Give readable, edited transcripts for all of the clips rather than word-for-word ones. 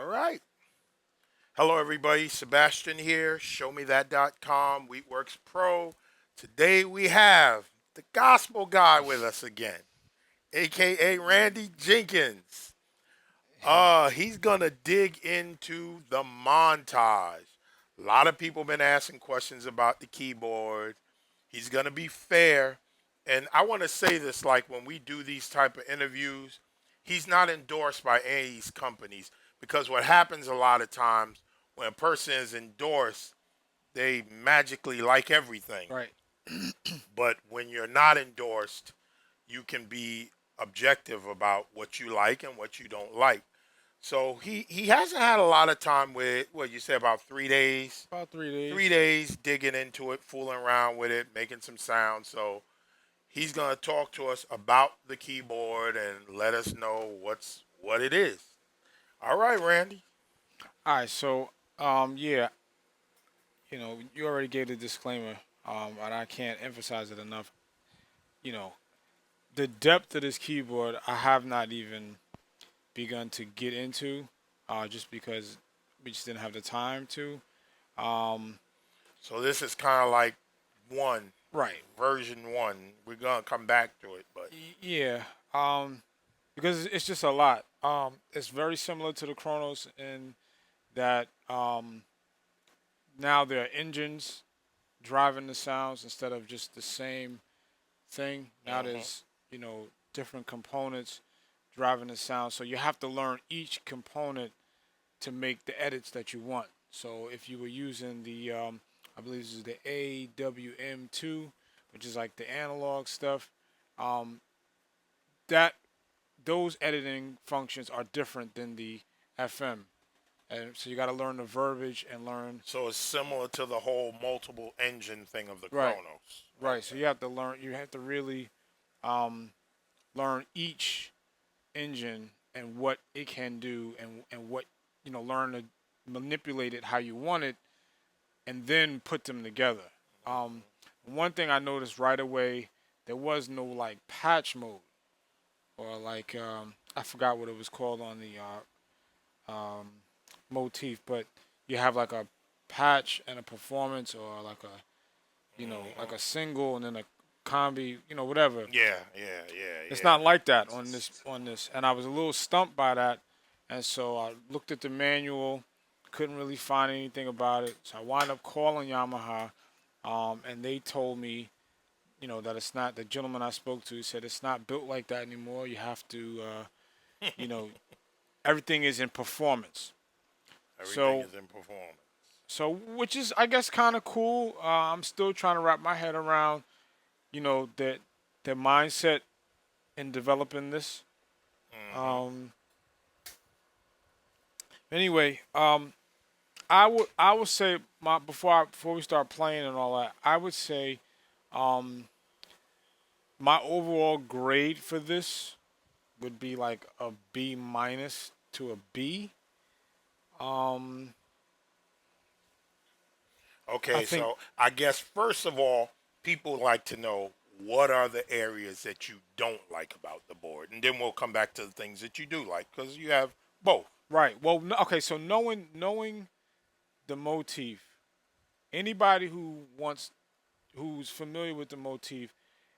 All right. Hello, everybody. Sebastian here. ShowMeThat.com. Wheatworks Pro. Today we have the gospel guy with us again, aka Randy Jenkins. He's gonna dig into the montage. A lot of people been asking questions about the keyboard. He's gonna be fair, and I want to say this: like when we do these type of interviews, he's not endorsed by any of these companies because what happens a lot of times when a person is endorsed, they magically like everything. Right. But when you're not endorsed, you can be objective about what you like and what you don't like. So he hasn't had a lot of time with what you said about 3 days. About 3 3 days. days digging into it, fooling around with it, making some sounds. So he's gonna talk to us about the keyboard and let us know what it is. All right, Randy. All right. So, yeah, you already gave the disclaimer, and I can't emphasize it enough. You know, the depth of this keyboard, I have not even begun to get into, just because we just didn't have the time to. Um, So this is kind of like one right. version one. We're gonna come back to it, but Yeah. Because it's just a lot. It's very similar to the Kronos in that now there are engines driving the sounds instead of just the same thing. Now hmm there's, different components driving the sound. So you have to learn each component to make the edits that you want. So if you were using I believe this is the AWM2, which is like the analog stuff, um, that those editing functions are different than the FM. And so you got to learn the verbiage and learn. so it's similar to the whole multiple engine thing of the Right, Kronos. right. So you have to learn. You have to really um, learn each engine and what it can do and what learn to manipulate it how you want it and then put them together. um, One thing I noticed right away, there was no like patch mode or like I forgot what it was called on the um, motif, but you have like a patch and a performance or like a like hmm a single and then a combi, whatever. Yeah, yeah, yeah, It's yeah. not like that on this, and I was a little stumped by that, and so I looked at the manual, couldn't really find anything about it. So I wound up calling Yamaha, and they told me, that it's not. The gentleman I spoke to said it's not built like that anymore. You have to, you know, everything is in performance. Everything So, is in performance. which is I guess kind of cool. I'm still trying to wrap my head around, that their mindset in developing this. hmm Um, Anyway, I would say before we start playing and all that, I would say um, my overall grade for this would be like a B minus to a B. Um, I Okay, think so I guess first of all, people like to know what are the areas that you don't like about the board, and then we'll come back to the things that you do like because you have both. right. Well, okay. So knowing the motif, anybody who's familiar with the motif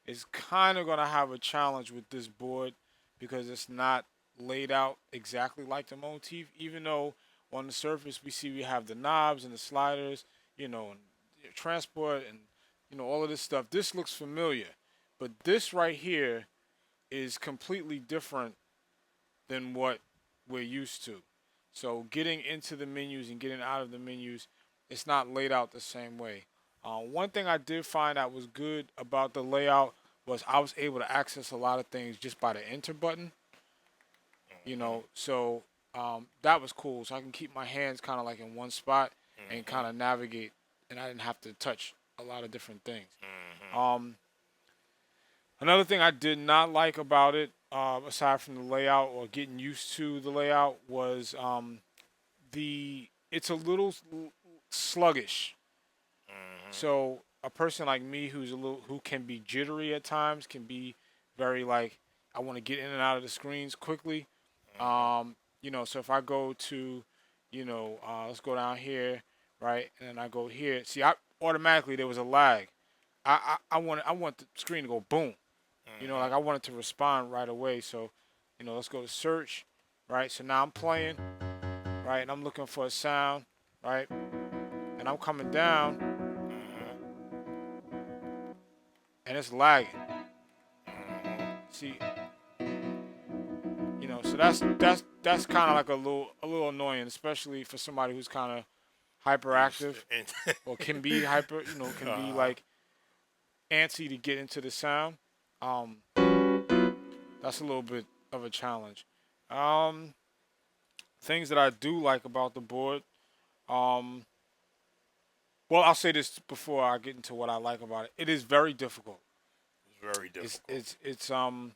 is kind of gonna have a challenge with this board because it's not laid out exactly like the motif. Even though on the surface we have the knobs and the sliders, and transport and all of this stuff. This looks familiar, but this right here is completely different than what we're used to. So getting into the menus and getting out of the menus, it's not laid out the same way. One thing I did find that was good about the layout was I was able to access a lot of things just by the enter button. hmm So that was cool. So I can keep my hands kind of like in one spot and hmm kind of navigate, and I didn't have to touch a lot of different things. hmm Um, Another thing I did not like about it, aside from the layout or getting used to the layout, was the it's a little sluggish. hmm So a person like me who can be jittery at times can be very like I want to get in and out of the screens quickly. hmm So if I go to let's go down here, right? And then I go here. See, I automatically there was a lag. I want the screen to go boom. Like I want it to respond right away. So, let's go to search, right? So now I'm playing, right? And I'm looking for a sound, right? And I'm coming down, and it's lagging. See, so that's kind of like a little annoying, especially for somebody who's kind of hyperactive or can be hyper, can be like antsy to get into the sound. Um, that's a little bit of a challenge. Um, Things that I do like about the board. Um, well, I'll say this before I get into what I like about it. It is very difficult. It's very It's difficult. it's it's um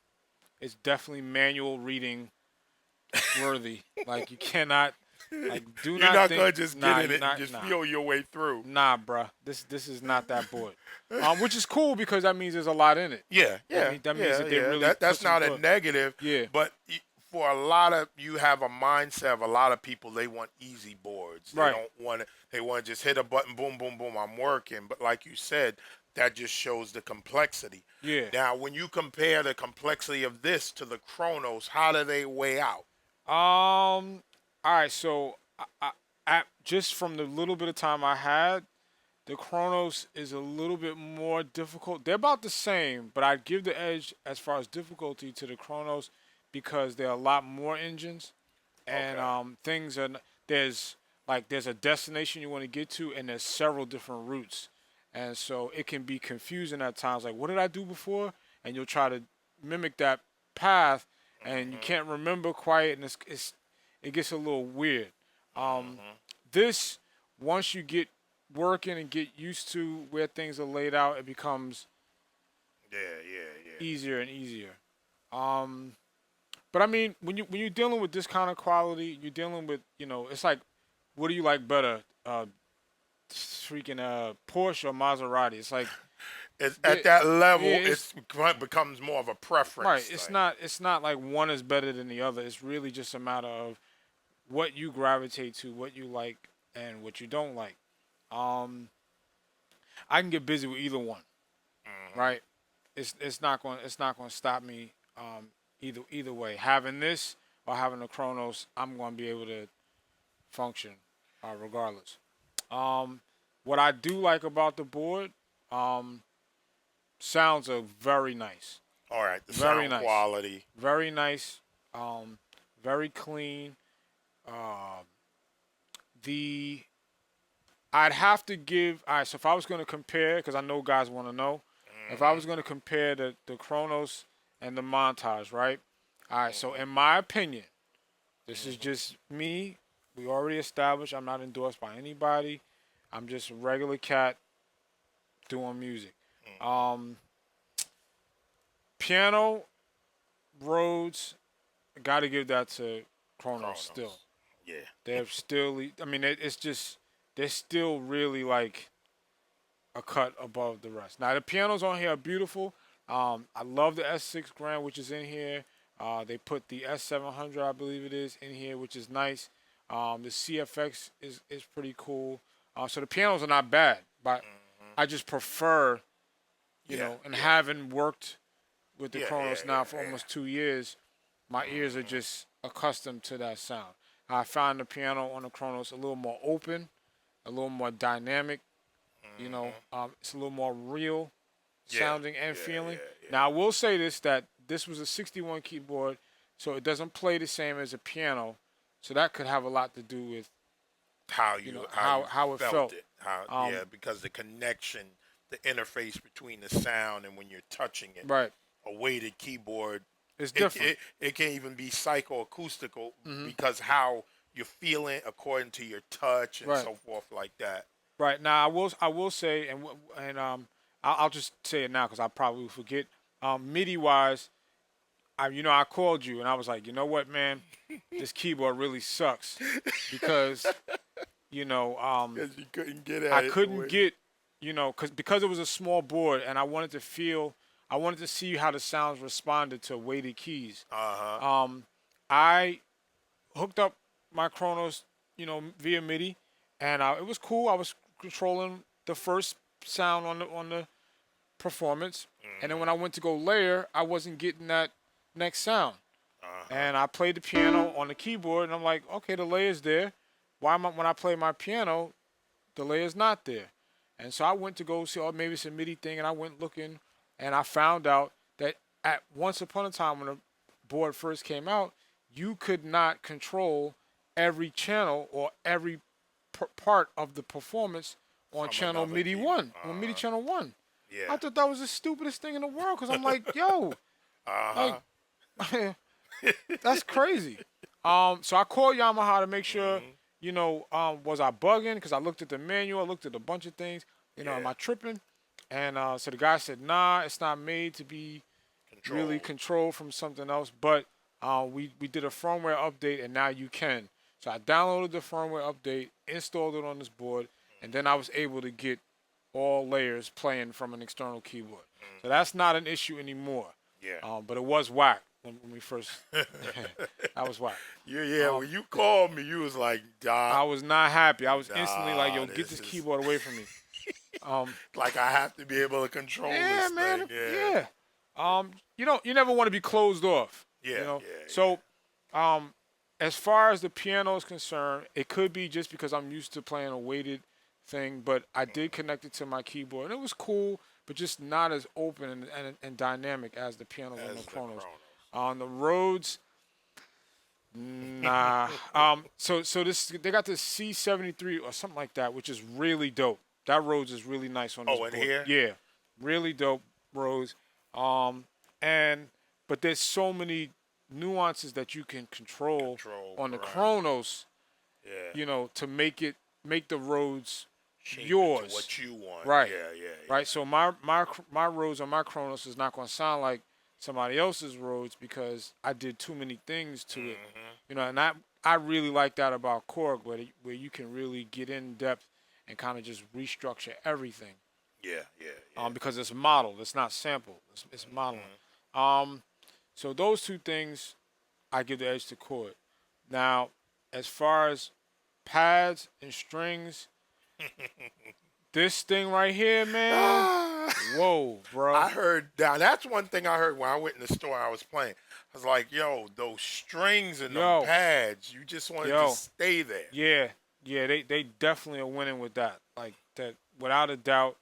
it's definitely manual reading worthy. Like you cannot, like, do You're not not think. gonna just get Nah, in you're it and not. just Nah, feel your way through. nah, bruh. This is not that board. Which is cool because that means there's a lot in it. Yeah, That yeah, mean, that means yeah, that they yeah. really put That's some not a thought. negative, Yeah. but for a lot of you have a mindset of a lot of people they want easy boards. They Right. don't want to. They want to just hit a button, boom, boom, boom. I'm working. But like you said, that just shows the complexity. Yeah. Now, when you compare the complexity of this to the Kronos, how do they weigh out? All right. So, just from the little bit of time I had, the Kronos is a little bit more difficult. They're about the same, but I'd give the edge as far as difficulty to the Kronos because there are a lot more engines and Okay. things are there's a destination you want to get to and there's several different routes, and so it can be confusing at times. Like, what did I do before? And you'll try to mimic that path, and you can't remember quite, and it gets a little weird. Um, this once you get working and get used to where things are laid out, it becomes Yeah, yeah, yeah. easier and easier. Um, but I mean, when you're dealing with this kind of quality, you're dealing with it's like, what do you like better, freaking Porsche or Maserati? It's like, It's yeah, at that yeah, level, it becomes more of a right. preference It's thing. not it's not like one is better than the other. It's really just a matter of what you gravitate to, what you like, and what you don't like. Um, I can get busy with either one, right? It's not going to stop me, either way. Having this or having the Kronos, I'm going to be able to function, regardless. Um, what I do like about the board, um, sounds are very nice, All right, the very sound nice, quality. very nice, very clean. Um, the I'd have to give. All right, so if I was going to compare, because I know guys want to know, if I was going to compare the Kronos and the Montage, right? All right, so in my opinion, this is just me. We already established I'm not endorsed by anybody. I'm just a regular cat doing music. Um, Piano, Rhodes, got to give that to Kronos still. Kronos. Yeah. They're still. I mean, it's just they're still really like a cut above the rest. Now the pianos on here are beautiful. I love the S6 Grand, which is in here. They put the S700, I believe it is, in here, which is nice. The CFX is pretty cool. So the pianos are not bad, but I just prefer, Yeah. and Yeah. having worked with the Yeah. Kronos Yeah. now Yeah. for Yeah. almost 2 years, my ears are just accustomed to that sound. I find the piano on the Kronos a little more open, a little more dynamic. It's a little more real Yeah. sounding and Yeah. feeling. Yeah. Yeah. Now, I will say that this was a 61 keyboard, so it doesn't play the same as a piano. So that could have a lot to do with How you how it felt. it. How Um, yeah, because the connection, the interface between the sound and when you're touching it, right. a weighted keyboard, It's it different. it can even be psychoacoustical Hmm. because how you're feeling according to your touch and Right. so forth like that. Right. Now, I will say, and I'll just say it now because I probably will forget. MIDI wise, I called you and I was like, you know what, man, this keyboard really sucks because Because you couldn't get I at it the couldn't way. get, because it was a small board and I wanted to see how the sounds responded to weighted keys. Uh huh. I hooked up my Kronos, via MIDI, and it was cool. I was controlling the first sound on the performance, and then when I went to go layer, I wasn't getting that next sound. And I played the piano on the keyboard, and I'm like, okay, the layer's there. Why am I, when I play my piano, the layer's not there? And so I went to go see, oh, maybe it's a MIDI thing, and I went looking, and I found out that at once upon a time when the board first came out, you could not control every channel or every part of the performance on From channel another MIDI key. 1, on MIDI channel 1. Yeah. I thought that was the stupidest thing in the world because I'm like, yo, like, that's crazy. So I called Yamaha to make sure, was I bugging? Because I looked at the manual, I looked at a bunch of things. Am I tripping? And so the guy said, nah, it's not made to be really controlled from something else. But we did a firmware update, and now you can. So I downloaded the firmware update, installed it on this board, and then I was able to get all layers playing from an external keyboard. So that's not an issue anymore. Yeah. But it was whack when we first. That was whack. Yeah. When you called me, you was like, I was not happy. I was instantly like, yo, Nah, get this keyboard away from me. like I have to be able to control Yeah, this man. thing. Yeah. You never want to be closed off. Yeah. So, as far as the piano is concerned, it could be just because I'm used to playing a weighted thing, but I did connect it to my keyboard, and it was cool, but just not as open and dynamic as the piano on the Kronos. On the Rhodes, nah. So this they got the C73 or something like that, which is really dope. That Rhodes is really nice on this board. Here? Yeah, really dope Rhodes. But there's so many nuances that you can control on the Kronos. Yeah. To make the Rhodes Shape yours. it to what you want. Right. Yeah. Right. So my Rhodes on my Kronos is not going to sound like somebody else's Rhodes because I did too many things to it. And I really like that about Korg, where you can really get in depth and kind of just restructure everything. Yeah. Because it's modeled, it's not sampled, it's modeling. So those two things, I give the edge to Korg. Now, as far as pads and strings, this thing right here, man. Whoa, bro. I heard now. That's one thing I heard when I went in the store. I was playing. I was like, "Yo, those strings and those pads, you just wanted to stay there." Yeah. They definitely are winning with that. Like that, without a doubt.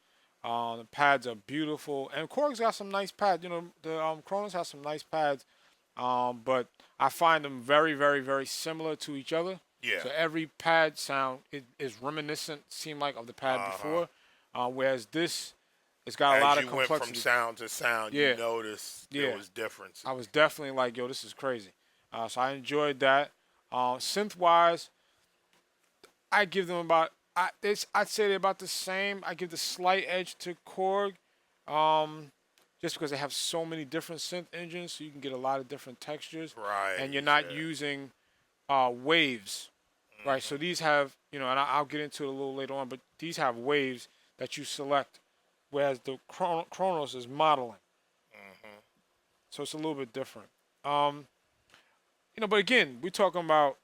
The pads are beautiful, and Korg's got some nice pads. The Kronos has some nice pads, but I find them very, very, very similar to each other. Yeah. So every pad sound is reminiscent, seem like, of the pad before, whereas this, it's got a lot of complexity. Went from sound to sound, you noticed there was difference. I was definitely like, yo, this is crazy. So I enjoyed that. Synth-wise, I give them about. I'd say they're about the same. I give the slight edge to Korg, just because they have so many different synth engines, so you can get a lot of different textures. Right. And you're not using waves, right? So these have, and I'll get into it a little later on, but these have waves that you select, whereas the Kronos is modeling. So it's a little bit different. But again, we're talking about.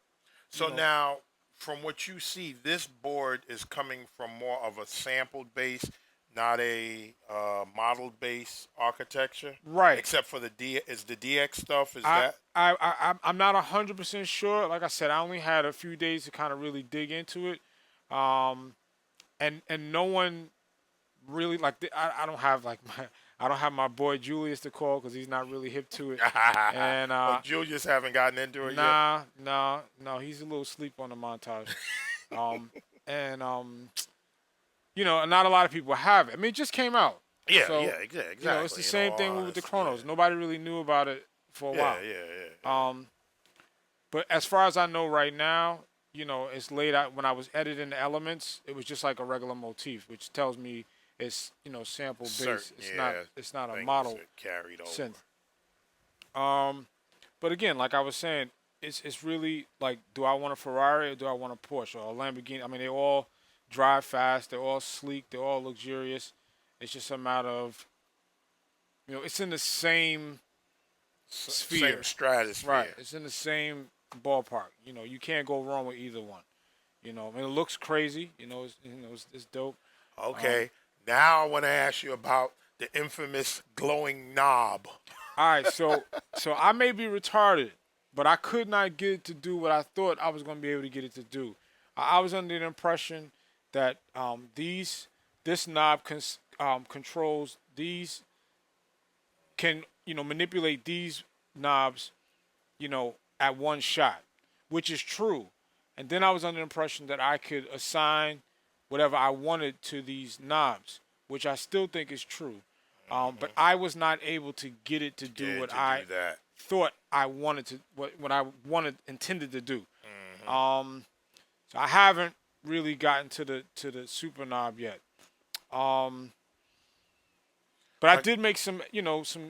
So now, from what you see, this board is coming from more of a sampled base, not a modeled base architecture, right? Except for the DX stuff. I'm not 100% sure. Like I said, I only had a few days to kind of really dig into it, and no one really I don't have my boy Julius to call because he's not really hip to it. And Julius haven't gotten into it yet. No, he's a little asleep on the montage. And not a lot of people have it. I mean, it just came out. Yeah, so, exactly. It's the same thing with the Kronos. Yeah. Nobody really knew about it for a while. Yeah. But as far as I know right now, it's laid out. When I was editing the elements, it was just like a regular motif, which tells me it's sample based. It's not a model carried over. Synth. But again, like I was saying, it's really like, do I want a Ferrari or do I want a Porsche or a Lamborghini? I mean, they all drive fast. They're all sleek. They're all luxurious. It's just a matter of, it's in the same sphere. Same stratosphere. Right. It's in the same ballpark. You can't go wrong with either one. You know, I mean, it looks crazy. It's dope. Um, Okay. Now I want to ask you about the infamous glowing knob. all right, so I may be retarded, but I could not get it to do what I thought I was going to be able to get it to do. I was under the impression that this knob controls these, can manipulate these knobs, at one shot, which is true. And then I was under the impression that I could assign whatever I wanted to these knobs, which I still think is true. But I was not able to get it to do Yeah, what to I do that. thought I wanted to, what I intended to do. Hmm. Um, so I haven't really gotten to the super knob yet. Um, but I Like, did make some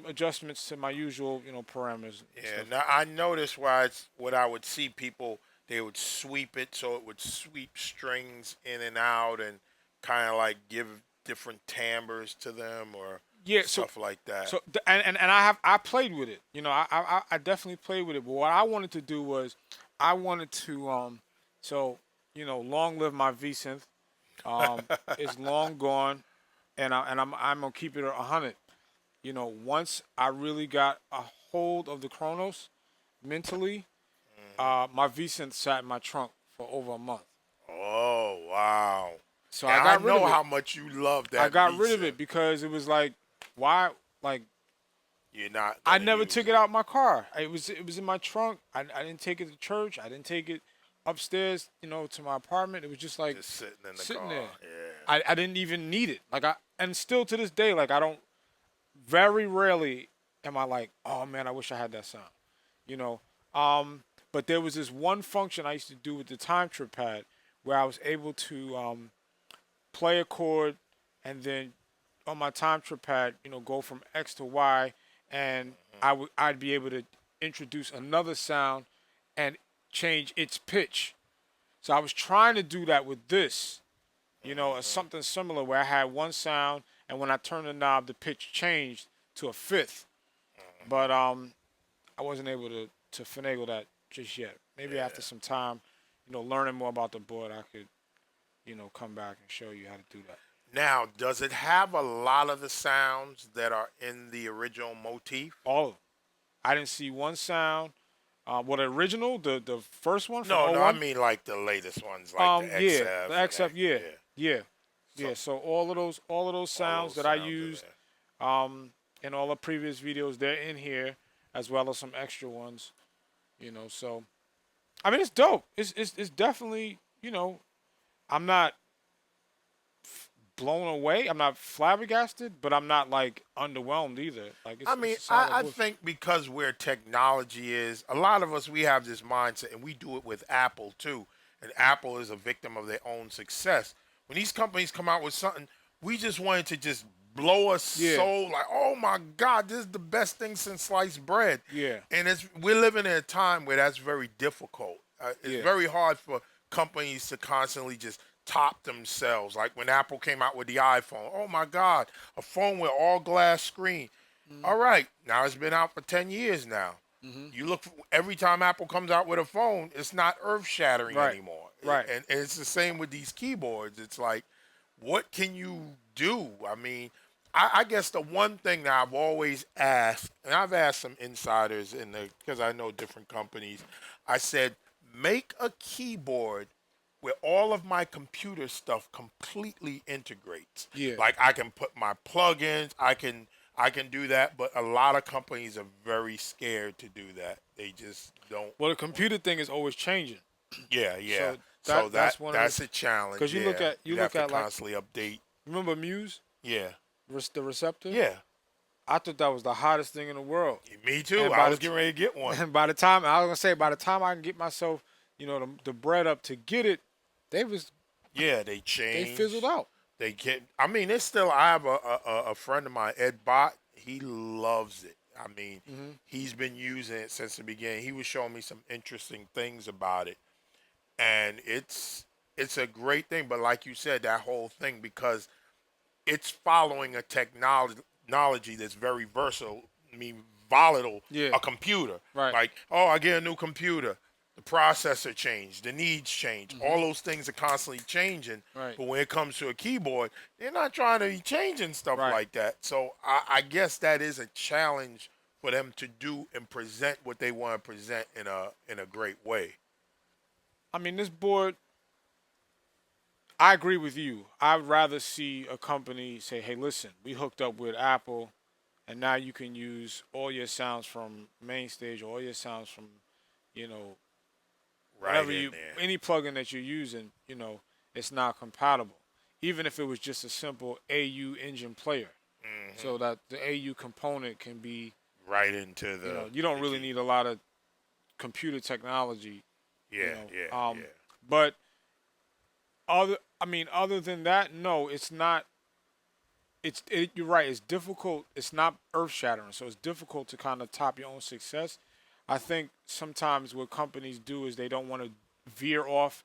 adjustments to my usual parameters and yeah. stuff. Now I noticed why it's what I would see people. They would sweep it so it would sweep strings in and out and kind of like give different timbres to them or Yeah, stuff like that. and I played with it. I definitely played with it. But what I wanted to do was I wanted to long live my V synth. It's long gone, and I'm gonna keep it 100. Once I really got a hold of the Kronos mentally, Hmm. my V synth sat in my trunk for over a month. Oh wow! So And I I got rid of know it. how much you love I that got rid of visa. it because it was like, why? Like, You're not I gonna never use took it it. out my car. It was in my trunk. I didn't take it to church. I didn't take it upstairs, to my apartment. It was just like Just sitting in the sitting car. there. Yeah. I didn't even need it. And still to this day, like I don't. Very rarely am I like, oh man, I wish I had that sound. You know. But there was this one function I used to do with the time trip pad where I was able to play a chord and then on my time trip pad, go from X to Y, and I'd be able to introduce another sound and change its pitch. So I was trying to do that with this, Hmm. something similar where I had one sound, and when I turned the knob, the pitch changed to a fifth. But Hmm. I wasn't able to finagle that just yet. Maybe after Yeah. some time, learning more about the board, I could, come back and show you how to do that. Now, does it have a lot of the sounds that are in the original motif? All of them. I didn't see one sound. The original, the first one from No, no, I '01. mean like the latest ones, like the Yeah, the XF and XF, that. yeah, Yeah. yeah, So yeah. So all of those all sounds those that I sounds are used there. in all the previous videos, they're in here as well as some extra ones. So I mean, it's dope. It's definitely I'm not blown away. I'm not flabbergasted, but I'm not like underwhelmed either. Like I it's mean, a sound like I bush. think because where technology is, a lot of us we have this mindset, and we do it with Apple too. And Apple is a victim of their own success. When these companies come out with something, we just wanted to just blow us Yeah, so like, oh my God, this is the best thing since sliced bread. yeah, And we're living in a time where that's very difficult. It's yeah, very hard for companies to constantly just top themselves. Like when Apple came out with the iPhone, oh my God, a phone with all glass screen. mm-hmm. All right, now it's been out for 10 years now. Mm-hmm. You look for, every time Apple comes out with a phone, it's not earth shattering Right, anymore. right. And it's the same with these keyboards. It's like, what can you do? I mean, I guess the one thing that I've always asked, and I've asked some insiders in the because I know different companies, I said, make a keyboard where all of my computer stuff completely integrates. Yeah. Like I can put my plugins, I can do that, but a lot of companies are very scared to do that. They just don't Well, the want. computer thing is always changing. Yeah, yeah. So So that's one of the that's a challenge. because you look Yeah, at you you have look to at like constantly update. remember Muse, Yeah, the receptor. yeah. I thought that was the hottest thing in the world. Me too. And I by was the getting ready to get one. and by the time I was gonna say by the time I can get myself, the bread up to get it, they was Yeah, they they fizzled changed. out. They get. I mean, it's still. I have a friend of mine, Ed Bott. He loves it. I mean, Hmm. he's been using it since the beginning. He was showing me some interesting things about it, and it's a great thing. But like you said, that whole thing because it's following a technology that's very versatile. I mean, volatile. Yeah. A computer. Right. Like, oh, I get a new computer. the processor changed, the needs change. Hmm. All those things are constantly changing. Right. But when it comes to a keyboard, they're not trying to be changing stuff Right. like that. So I guess that is a challenge for them to do and present what they want to present in a great way. I mean, this board. I agree with you. I'd rather see a company say, "Hey, listen, we hooked up with Apple, and now you can use all your sounds from MainStage, or all your sounds from, you know, Right whatever in you there. any plugin that you're using, it's not compatible. Even if it was just a simple AU engine player, Hmm. so that the AU component can be, Right into you don't the really key. need a lot of computer technology, you Yeah, know. yeah, Um, yeah. but other than that, no, it's not. You're right. It's difficult. It's not earth shattering, so it's difficult to kind of top your own success. I think sometimes what companies do is they don't want to veer off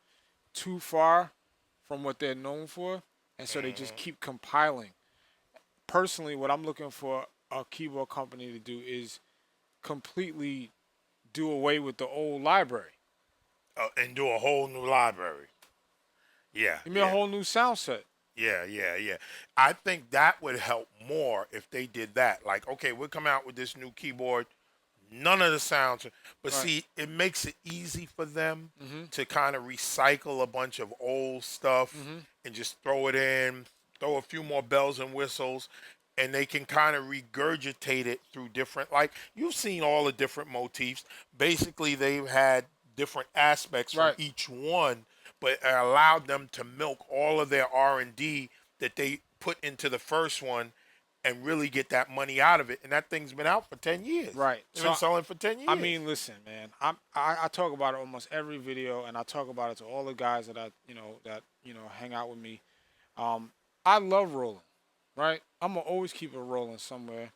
too far from what they're known for, and so they just Hmm. keep compiling. Personally, what I'm looking for a keyboard company to do is completely do away with the old library. And do a whole new library. Yeah, Give me a yeah. whole new sound set. Yeah, yeah, yeah. I think that would help more if they did that. Like, okay, we'll come out with this new keyboard. None of the sounds, but Right. see, it makes it easy for them Mhm. to kind of recycle a bunch of old stuff Mhm. and just throw it in, throw a few more bells and whistles, and they can kind of regurgitate it through different. Like you've seen all the different motifs. Basically, they've had different aspects from Right. each one, but it allowed them to milk all of their R&D that they put into the first one and really get that money out of it. And that thing's been out for 10 years. Right. They've been So selling for 10 I years. mean, listen, man. I talk about it almost every video, and I talk about it to all the guys that hang out with me. Um, I love rolling, right? I'm gonna always keep it rolling somewhere,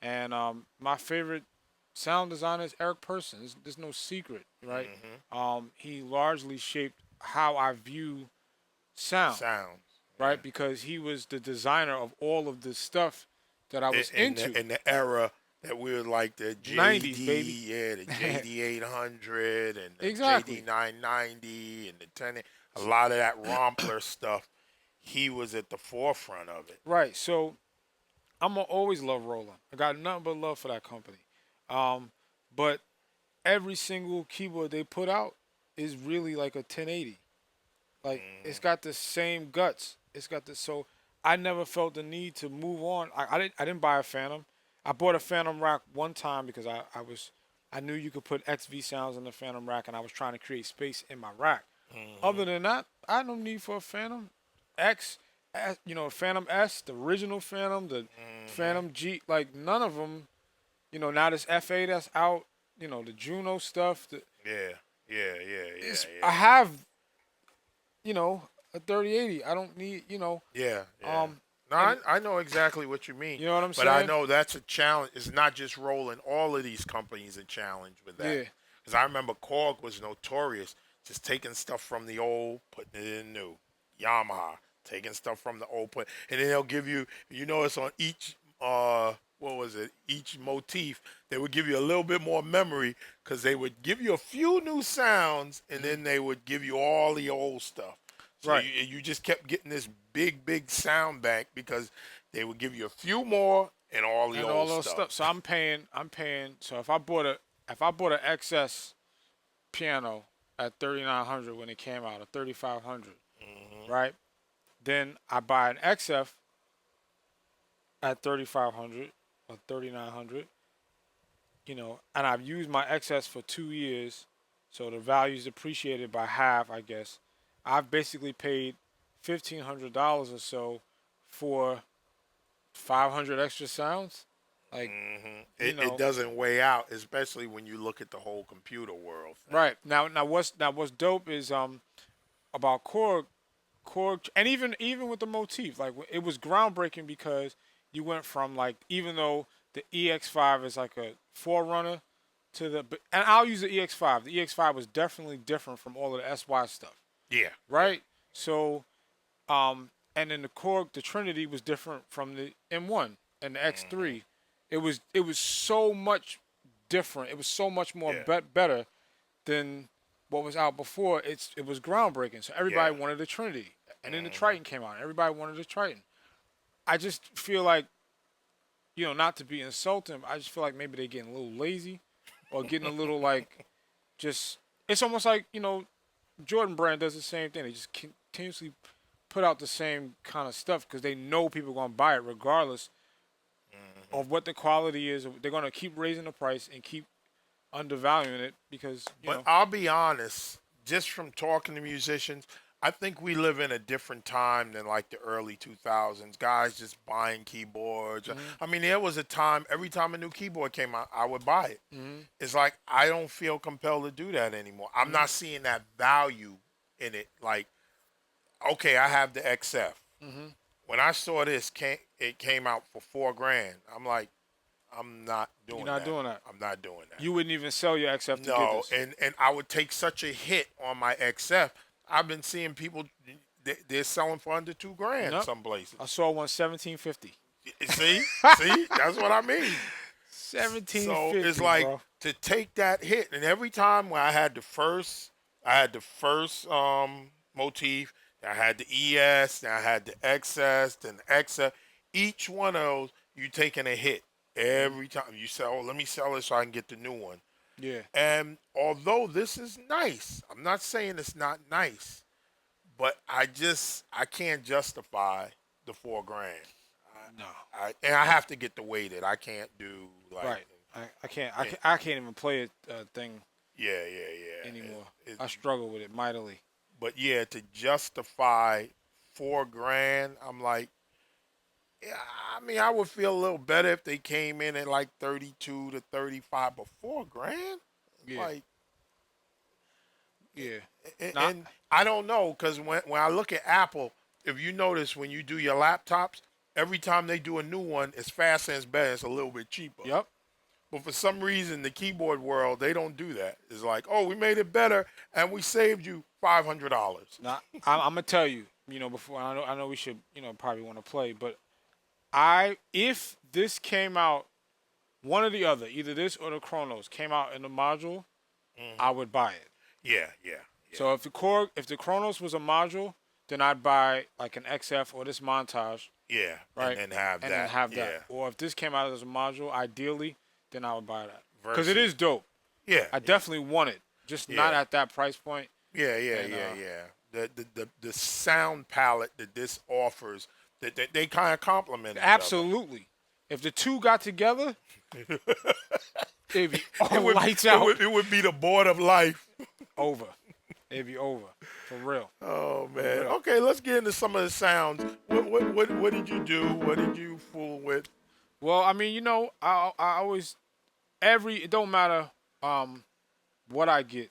and my favorite sound designer is Eric Person. There's no secret, right? Hmm. He largely shaped how I view sound, Sounds. right? Because he was the designer of all of the stuff that I Yeah. was into. In the era that we were like the '90s, baby. JD, yeah, the JD 800 and the JD Exactly. 990 and the 10. A lot of that Rompler stuff, he was at the forefront of it. Right. So I'm gonna always love Roland. I got nothing but love for that company. Um, but every single keyboard they put out is really like a 1080. Like it's Hmm. got the same guts. It's got the so I never felt the need to move on. I didn't buy a Phantom. I bought a Phantom rack one time because I knew you could put XV sounds in the Phantom rack, and I was trying to create space in my rack. Hmm. Other than that, I had no need for a Phantom X, Phantom S, the original Phantom, the Hmm. Phantom G. Like none of them. Now this FA that's out. The Juno stuff. Yeah, yeah, yeah, I yeah, have a 3080. I don't need yeah, yeah. um No, and I know exactly what you mean, you know what I'm but I saying? know that's a challenge. It's not just rolling. All of these companies are challenged with that. Yeah. Because I remember Korg was notorious just taking stuff from the old, putting it in new. Yamaha taking stuff from the old, and then they'll give you. It's on each what was it? Each motif, they would give you a little bit more memory because they would give you a few new sounds, and Mhm. then they would give you all the old stuff. So Right. you just kept getting this big sound bank because they would give you a few more and all the And all old those stuff. stuff. So I'm paying. So if I bought an XS piano at 3900 when it came out, or 3500, Hmm. right? Then I buy an XF at 3500 or 3900, and I've used my XS for 2 years, so the value's appreciated by half, I guess. I've basically paid $1,500 or so for 500 extra sounds. Like, Hmm. you It know, doesn't weigh out, especially when you look at the whole computer world thing. right now what's dope is about Korg, and even with the motif, like it was groundbreaking because you went from, like, even though the EX5 is like a forerunner to and I'll use the EX5. The EX5 was definitely different from all of the SY stuff, Yeah, yeah. right? So, and then the Korg, the Trinity was different from the M1 and the Hmm. X3. It was so much different. It was so much more Yeah. better than what was out before, it was groundbreaking. So Yeah. everybody wanted a Trinity, and then the Hmm. Triton came out. And everybody wanted a Triton. I just feel like, not to be insulting, I just feel like maybe they're getting a little lazy, or getting a little like just. It's almost like Jordan Brand does the same thing. They just continuously put out the same kind of stuff because they know people are gonna buy it regardless Hmm. of what the quality is. They're gonna keep raising the price and keep undervaluing it because But I'll be honest, just from talking to musicians, I think we live in a different time than like the early 2000s. Guys just buying keyboards. hmm I mean, there was a time, every time a new keyboard came out, I would buy it. hmm It's like I don't feel compelled to do that anymore. I'm hmm not seeing that value in it. Like, okay, I have the XF. hmm When I saw this, it came out for 4 grand. I'm like, I'm not you're doing not that. doing that. I'm not doing that. You wouldn't even sell your XF to get No, this. and I would take such a hit on my XF. I've been seeing people they're selling for under 2 grand Nope. some places. I saw one 1750. See, that's what I mean. So it's 1750, like bro. to take that hit, and every time when I had the first motif, I had the ES, then I had the XS, then the XF. Each one of those, you taking a hit every time. You say, "Oh, let me sell it so I can get the new one." Yeah. And although this is nice, I'm not saying it's not nice, but I can't justify the 4 grand. No. And I have to get the weighted. I can't do like Right. I can't. yeah, I can't even play a thing yeah. anymore. I struggle with it mightily. But yeah, to justify 4 grand, I'm like, yeah. I mean, I would feel a little better if they came in at like 32 to 35, but 4 grand, Yeah. like. Yeah. Not. And I don't know because when I look at Apple, if you notice when you do your laptops, every time they do a new one, it's faster and it's better. It's a little bit cheaper. Yep. But for some reason, the keyboard world, they don't do that. It's like, oh, we made it better and we saved you $500. Not. I'm gonna tell you. Before I know we should. Probably want to play, but if this came out, one or the other, either this or the Kronos came out in the module, I Hmm. would buy it. Yeah. So if the Kronos was a module, then I'd buy like an XF or this Montage, Yeah, and right? then have And that. then have Yeah, that. Or if this came out as a module, ideally, then I would buy that because it versus. is dope. Yeah, I definitely want it, just not yeah, at that price point. yeah. And The sound palette that this offers, that they kind of complement each other. absolutely, if the two got together, it'd be It would, lights it out. would, it would be the board of life. Over. It'd be over for real. Oh For man. real. Okay, let's get into some of the sounds. What did you do? What did you fool with? Well, I mean, I always it don't matter what I get,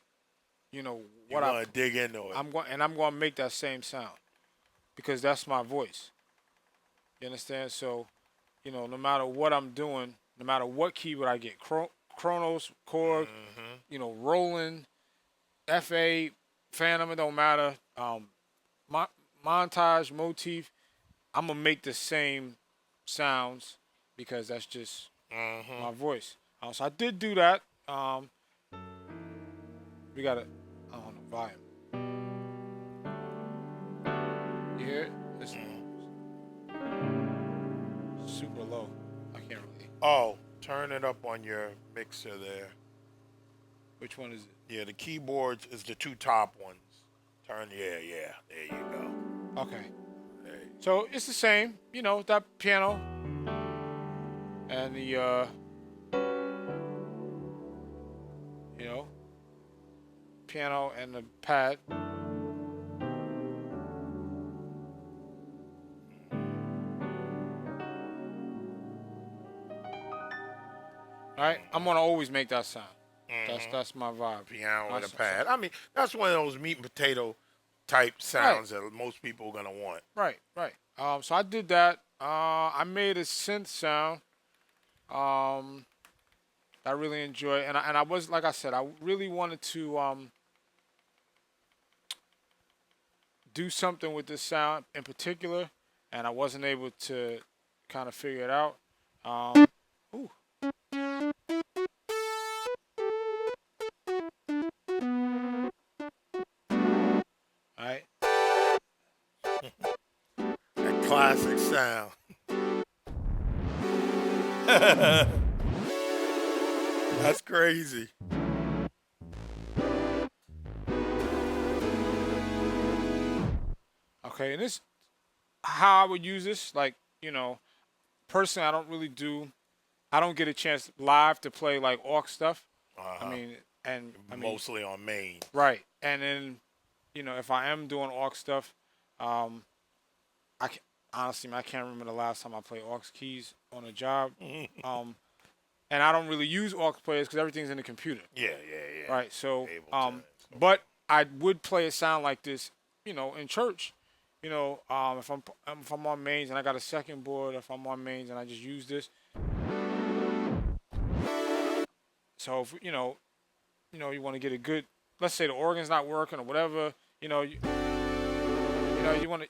You what I want to dig into it? I'm going to make that same sound because that's my voice. You understand? So, no matter what I'm doing, no matter what keyboard I get, Kronos, Korg, Hmm. Roland, FA, Phantom, it don't matter. Montage, Motif, I'm gonna make the same sounds because that's just my Hmm. voice. So I did do that. We got it on the volume. You hear it? It's super low. I can't really. Oh, turn it up on your mixer there. Which one is it? Yeah, the keyboards is the two top ones. Yeah. There you go. Okay. There you- So it's the same. That piano and the you know piano and the pad. All right, I'm gonna always make that sound. That's my vibe. Piano with a So- pad. I mean, that's one of those meat and potato type sounds that most people are gonna want. Right. So I did that. I made a synth sound. I really enjoy, and I was like I said, I really wanted to do something with this sound in particular, and I wasn't able to kind of figure it out. Ooh. sound. That's crazy. Okay, and this how I would use this. Like, personally, I don't get a chance live to play like aux stuff. I Uh-huh. mean, and I mean, Mostly on main. right. And then, if I am doing aux stuff, um, I can, honestly, man, I can't remember the last time I played aux keys on a job. Um, and I don't really use aux players because everything's in the computer, Yeah, yeah, yeah. right? So, Ableton and stuff but like I would play a sound like this, in church. If I'm on mains and I got a second board, if I'm on mains and I just use this. So if you want to get a good, let's say the organ's not working or whatever, you want to,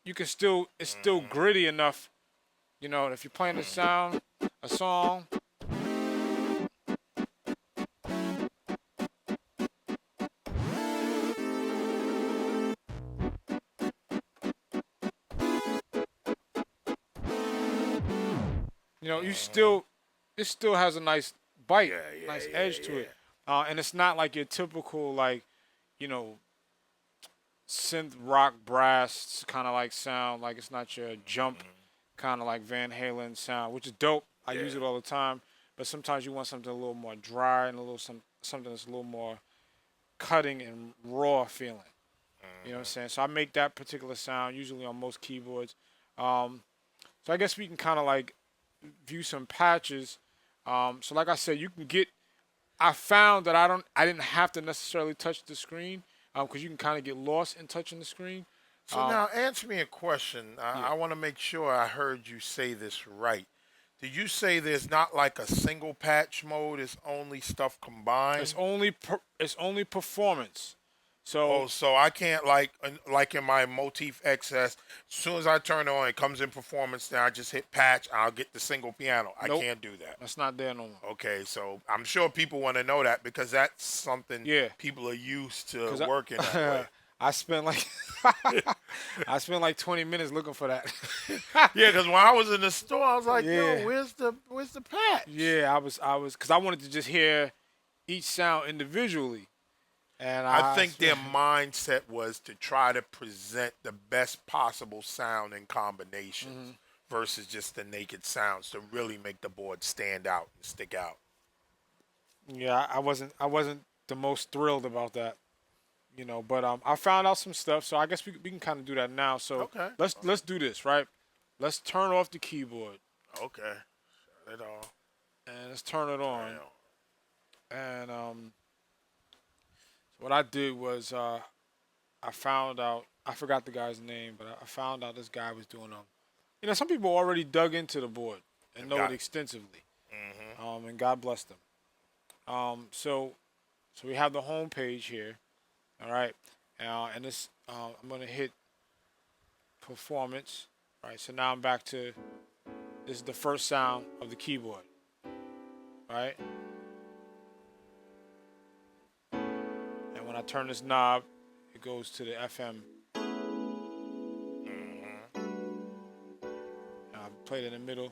you can still, it's still gritty enough, if you're playing a song, you still, it still has a nice bite, Yeah, yeah, nice yeah, edge to yeah. it. And it's not like your typical, like, you know, synth rock brass kind of like sound. Like it's not your jump kind of like Van Halen sound, which is dope. I use it Yeah. all the time. But sometimes you want something a little more dry and something that's a little more cutting and raw feeling. You know what I'm saying? So I make that particular sound usually on most keyboards. Um, so I guess we can kind of like view some patches. So like I said, you can get. I found that I didn't have to necessarily touch the screen because you can kind of get lost in touching the screen. So Um, now answer me a question. yeah, I want to make sure I heard you say this right. Did you say there's not like a single patch mode? It's only stuff it's combined? only performance. So Oh, so I can't like in my Motif XS. As soon as I turn it on, it comes in performance. Then I just hit patch. I'll get the single piano. I nope, can't do that. that's not there no more. Okay, so I'm sure people want to know that because that's something Yeah, people are used to because working that way. I spent like I spent like 20 minutes looking for that. Yeah, because when I was in the store, I was like, "Yo, Yeah, where's the patch?" yeah, I was because I wanted to just hear each sound individually, and I I think their mindset was to try to present the best possible sound in combinations versus just the naked sounds to really make the board stand out and stick out. yeah, I wasn't the most thrilled about that. But I found out some stuff, so I guess we can kind of do that now. So Okay. let's do this, right? Let's turn off the keyboard Okay. Shut it off. and let's turn it Turn on. it on. And what I did was I found out I forgot the guy's name, but I found out this guy was doing some people already dug into the board and And know it got it. extensively. Mm-hmm. And God bless them. So we have the home page here, all right, and this I'm gonna hit performance. All right, so now I'm back to this is the first sound of the keyboard, right? And when I turn this knob, it goes to the FM. Mm-hmm. I play it in the middle.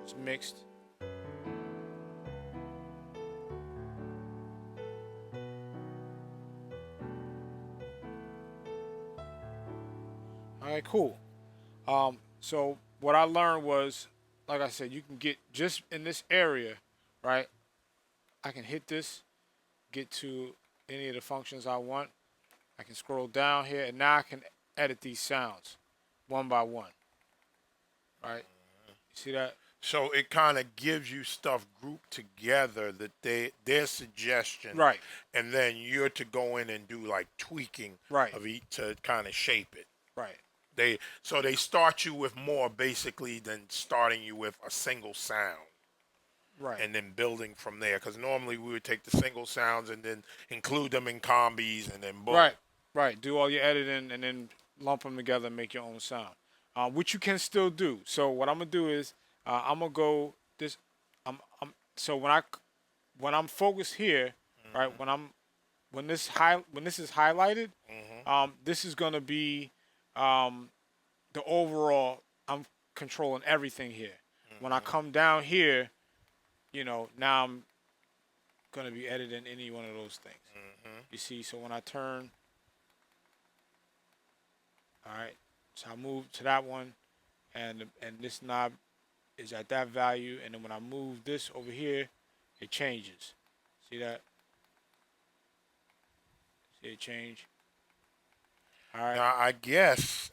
It's mixed. All right, cool. So what I learned was, like I said, you can get just in this area, right? I can hit this, get to any of the functions I want. I can scroll down here, and now I can edit these sounds one by one, right? You see that? So it kind of gives you stuff grouped together that their suggestion, Right, and then you're to go in and do like tweaking right, of each to kind of shape it. right, They start you with more basically than starting you with a single sound right, and then building from there. Because normally we would take the single sounds and then include them in combis and then boom. right, right. Do all your editing and then lump them together and make your own sound, which you can still do. So what I'm gonna do is I'm gonna go this. So when I'm focused here, right? when this is highlighted, Mm-hmm. this is gonna be um, the overall. I'm controlling everything here. When I Mm-hmm. come down here, now I'm gonna be editing any one of those things. Mm-hmm. You see, so when I turn, all right, so I move to that one, and this knob is at that value, and then when I move this over here, it changes. See that? See it change? All right. Now, I guess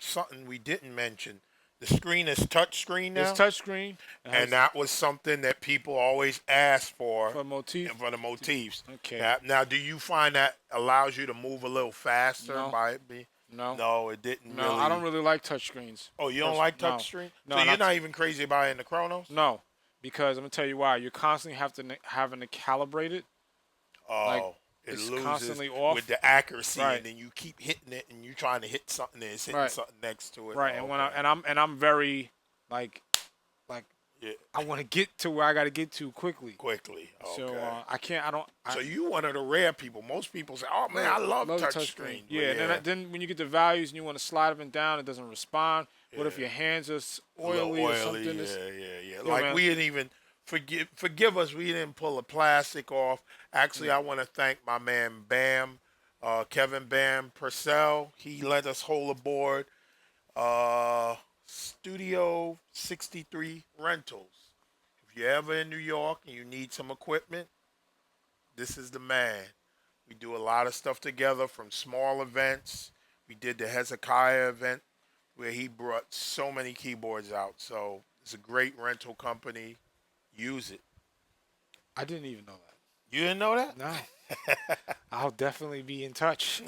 something we didn't mention. The screen is touch screen It's now, touchscreen. It and has that was something that people always ask for for motif. for the motifs. Okay. Now, do you find that allows you to move a little faster No, by it being? no, No, it didn't no. I don't really. really like touchscreens. Oh, you don't like touch No, screen? So no, you're not not even crazy about it in the Kronos? no, because I'm gonna tell you why. You're constantly having to calibrate it. Like Oh, it it's loses constantly with off. the accuracy, Right, and then you keep hitting it, and you're trying to hit something, and it's hitting right, something next to it. right. Oh, And okay. I'm very like like Yeah, I want to get to where I got to get to quickly. quickly. So Okay. I can't. I don't. So you one of the rare people. Most people say, "Oh man, Right, I love love the touch touch screen. screens." But Yeah, and yeah, then when you get the values and you want to slide up and down, it doesn't respond. What if yeah, your hands are a little oily or oily. something? It's, Yeah, yeah, yeah. yo, Like man. we didn't even forgive us. We didn't pull the plastic off. Actually, Mm. I want to thank my man Bam, Kevin Bam Purcell. He let us hold a board. Studio 63 Rentals. If you're ever in New York and you need some equipment, this is the man. We do a lot of stuff together from small events. We did the Hezekiah event where he brought so many keyboards out. So it's a great rental company. Use it. I didn't even know You didn't know that? that. No, I'll definitely be in touch.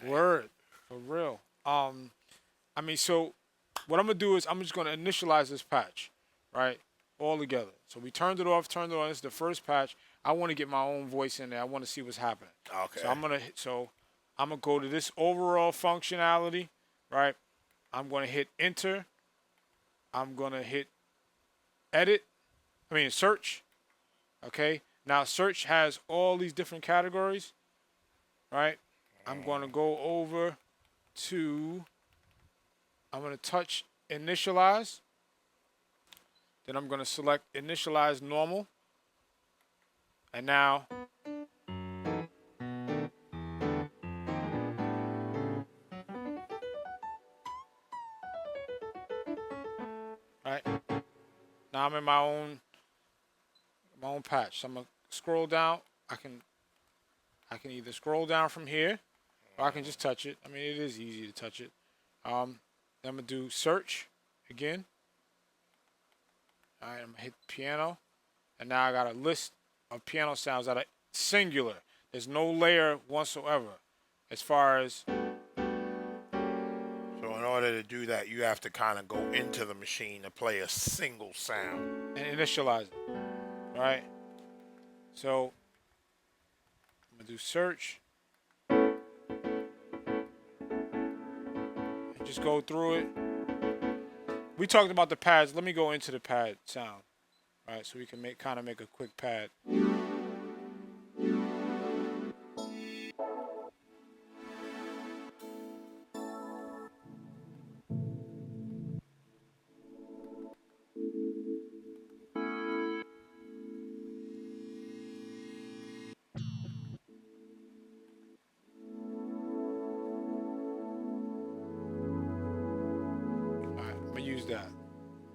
Word, for real. I mean, so what I'm gonna do is I'm just gonna initialize this patch, right, all together. So we turned it off, turned it on. This is the first patch. I want to get my own voice in there. I want to see what's happening. Okay. So I'm gonna go to this overall functionality, right? I'm gonna hit enter. I'm gonna hit edit. I mean search. Okay. Now search has all these different categories, right? I'm gonna go over to. I'm gonna touch initialize. Then I'm gonna select initialize normal. And now, right? Now I'm in my own patch. So I'm gonna scroll down. I can either scroll down from here, or I can just touch it. I mean, it is easy to touch it. Then I'm gonna do search again. All right, I'm gonna hit piano, and now I got a list of piano sounds that are singular. There's no layer whatsoever, as far as So in order to do that, you have to kind of go into the machine to play a single sound. and initialize it. All right. So I'm gonna do search and just go through it. We talked about the pads. Let me go into the pad sound. All right, so we can make a quick pad. All right, I'm gonna use that.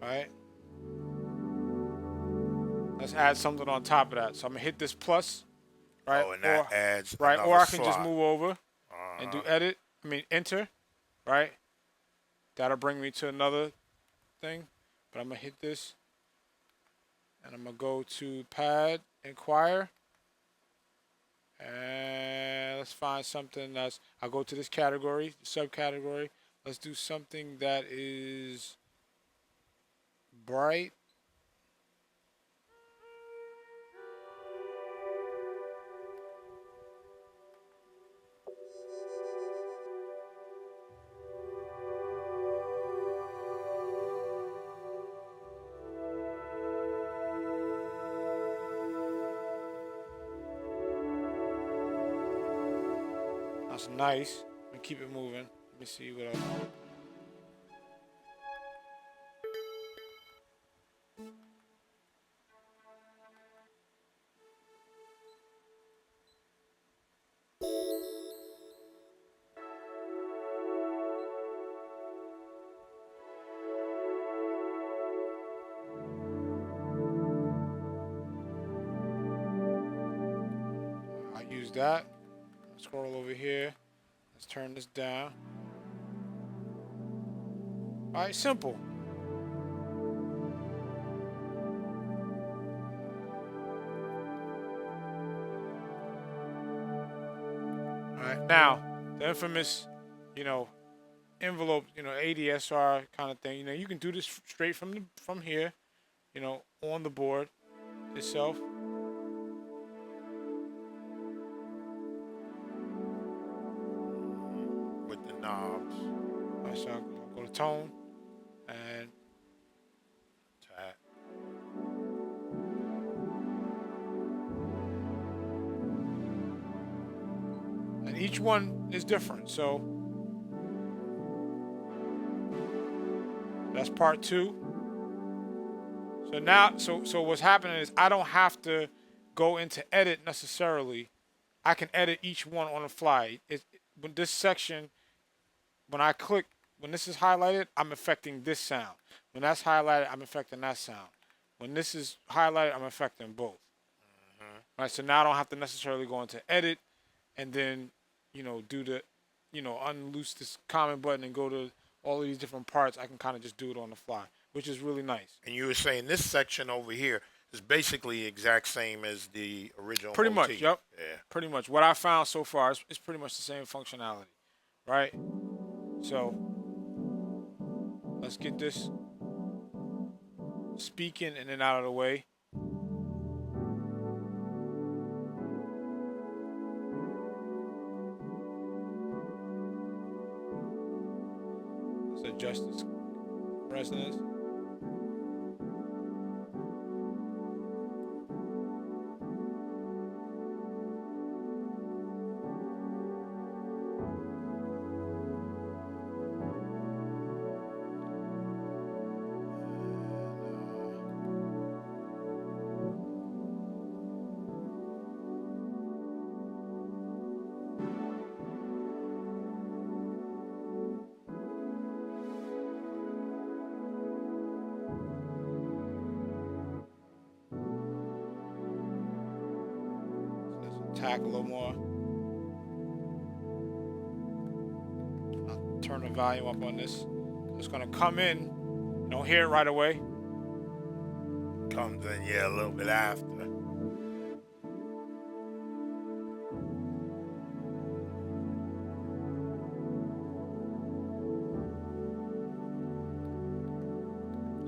All right. Let's add something on top of that. So I'm gonna hit this plus, right? Oh, and that adds Or another I can just slot. move over and Uh-huh. do edit. I mean enter, right? That'll bring me to another thing. But I'm gonna hit this, and I'm gonna go to pad inquire, and let's find something that's. I'll go to this category, subcategory. Let's do something that is bright. That's nice. Let me keep it moving. Let me see what else. I use that. Scroll over here. Let's turn this down. All right, simple. All right, now the infamous, you know, envelope, ADSR kind of thing. You can do this straight from here, on the board itself. With the knobs. All right, so I'll go to tone and Tap. each one is different. So that's part 2. So now, so what's happening is I don't have to go into edit necessarily. I can edit each one on the fly. When this section, when I click, when this is highlighted, I'm affecting this sound. When that's highlighted, I'm affecting that sound. When this is highlighted, I'm affecting both. Right. So now I don't have to necessarily go into edit and then, do the, unloose this comment button and go to all of these different parts. I can kind of just do it on the fly, which is really nice. And you were saying this section over here is basically the exact same as the original Pretty motif. much, yep. Yeah. Pretty much. What I found so far is pretty much the same functionality, right? So let's get this speaking in and out of the way. Let's adjust this resonance. Attack a little more. I'll turn the volume up on this. It's gonna come in. You don't hear it right away. Comes in, yeah, a little bit after.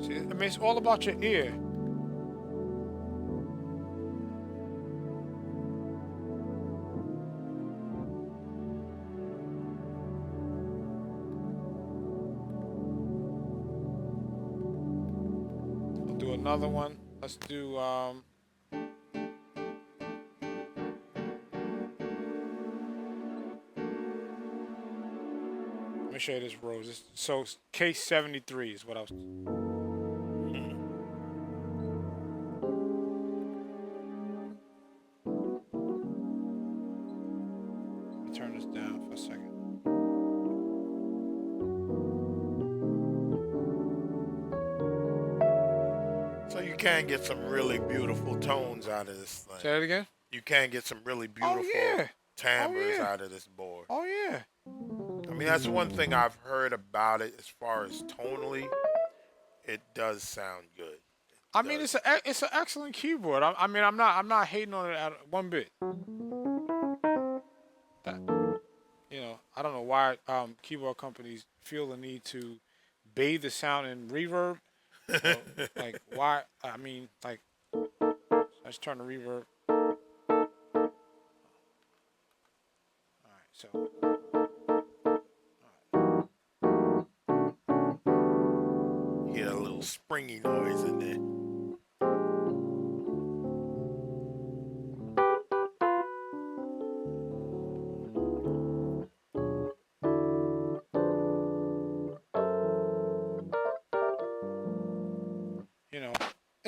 See, I mean, it's all about your ear. Do another one. Let's do let me show you this rose. So case 73 is what I was. Let me turn this down for a second. So you can get some really beautiful tones out of this thing. Say that again. You can get some really beautiful timbres out of this board. Oh yeah. I mean, that's one thing I've heard about it as far as tonally. It does sound good. I mean, it's an excellent keyboard. I mean, I'm not hating on it at one bit. That, I don't know why keyboard companies feel the need to bathe the sound in reverb. Like why? I mean, like let's turn the reverb. All right, so. Get a little springy noise in there.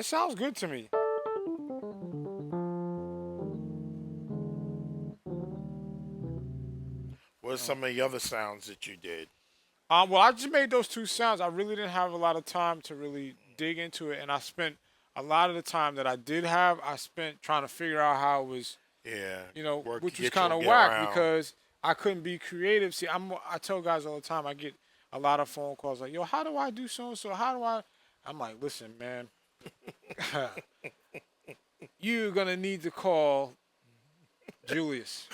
It sounds good to me. What are some of the other sounds that you did? Well, I just made those two sounds. I really didn't have a lot of time to really dig into it, and I spent a lot of the time that I did have, I spent trying to figure out how it was, Yeah, which was get kind your of get whack around. because I couldn't be creative. See, I tell guys all the time, I get a lot of phone calls like, "Yo, how do I do so and so? How do I?" I'm like, "Listen, man, you're gonna need to call Julius